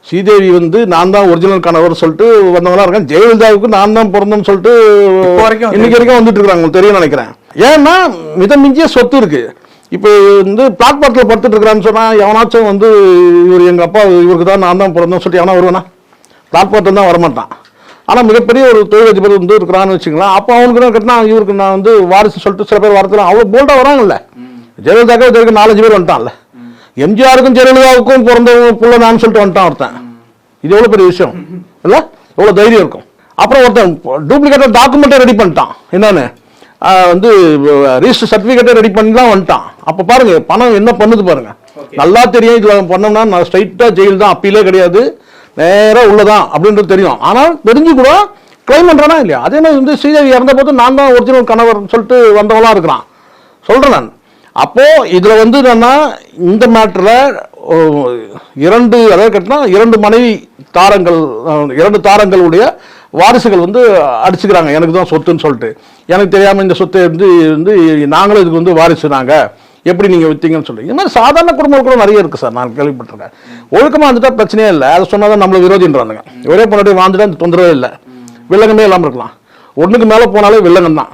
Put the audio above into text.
ஸ்ரீதேவி வந்து நான் தான் ஒரிஜினல் கணவர் சொல்லிட்டு வந்தவங்களா இருக்காங்க. ஜெயலலிதாவுக்கு நான் தான் பிறந்தேன்னு சொல்லிட்டு இன்னைக்கு வரைக்கும் வந்துட்டு இருக்காங்க. உங்களுக்கு தெரியும் நினைக்கிறேன். ஏன்னா மிதமிஞ்சிய சொத்து இருக்கு. இப்போ வந்து பிளாட்பாரத்தில் படுத்துட்டு இருக்கிறான்னு சொன்னா எவனாச்சும் வந்து இவர் எங்க அப்பா இவருக்கு தான் நான் தான் பிறந்தேன்னு சொல்லிட்டு எவனா வருவானா? பிளாட்பாரத்தில் தான் வரமாட்டான். ஆனால் மிகப்பெரிய ஒரு தொழிலதிபர் வந்து இருக்கிறான்னு வச்சுக்கலாம். அப்போ அவனுக்கு தான் கட்டினா இவருக்கு நான் வந்து வாரிசு சொல்லிட்டு சில பேர் வரத்துல அவ்வளோ போல்டாக வராங்கல்ல. ஜெயலலிதாக்கே இது வரைக்கும் 4-5 பேர் வந்துட்டான்ல. எம்ஜிஆருக்கும் ஜெயலலிதாவுக்கும் பிறந்த புள்ள நான் சொல்லிட்டு வந்துட்டான் ஒருத்தன். இது எவ்வளோ பெரிய விஷயம் இல்லை? எவ்வளோ தைரியம் இருக்கும். அப்புறம் ஒருத்தன் டூப்ளிகேட்டாக டாக்குமெண்ட்டே ரெடி பண்ணிட்டான். என்னன்னு வந்து ரிஜிஸ்டர் சர்டிஃபிகேட்டே ரெடி பண்ணிலாம் வந்துட்டான். அப்போ பாருங்க பணம் என்ன பண்ணுது பாருங்க. நல்லா தெரியும் இதில் பண்ணோம்னா நான் ஸ்ட்ரைட்டாக ஜெயில் தான், அப்பீலே கிடையாது, நேராக உள்ளதான் அப்படின்றது தெரியும். ஆனால் தெரிஞ்சு கூட கிளைம் பண்ணுறானா இல்லையா? அதே மாதிரி வந்து ஸ்ரீதேவி இறந்த போது நான் தான் ஒரிஜினல் கணவர் சொல்லிட்டு வந்தவங்களாம் இருக்கிறான் சொல்கிறேன் நான். அப்போது இதில் வந்து என்னன்னா இந்த மேட்டரில் 2 அதாவது கட்டினா 2 மனைவி தாரங்கள் 2 தாரங்களுடைய வாரிசுகள் வந்து அடிச்சுக்கிறாங்க எனக்கு தான் சொத்துன்னு சொல்லிட்டு. எனக்கு தெரியாமல் இந்த சொத்தை வந்து நாங்களும் இதுக்கு வந்து வாரிசு நாங்கள் எப்படி நீங்கள் விற்றீங்கன்னு சொல்லி. இந்த மாதிரி சாதாரண குடும்பம் கூட நிறைய இருக்குது சார். நான் கேள்விப்பட்டிருக்கேன். ஒழுக்கமாக வந்துட்டா பிரச்சனையே இல்லை. அதை சொன்னால் தான் நம்மளை விரோதின்றானுங்க. ஒரே பொண்ணாடி வாழ்ந்துட்டா அந்த தொந்தரவே இல்லை, வில்லங்கமே இல்லாமல் இருக்கலாம். 1க்கு மேலே போனாலே வில்லங்கம் தான்.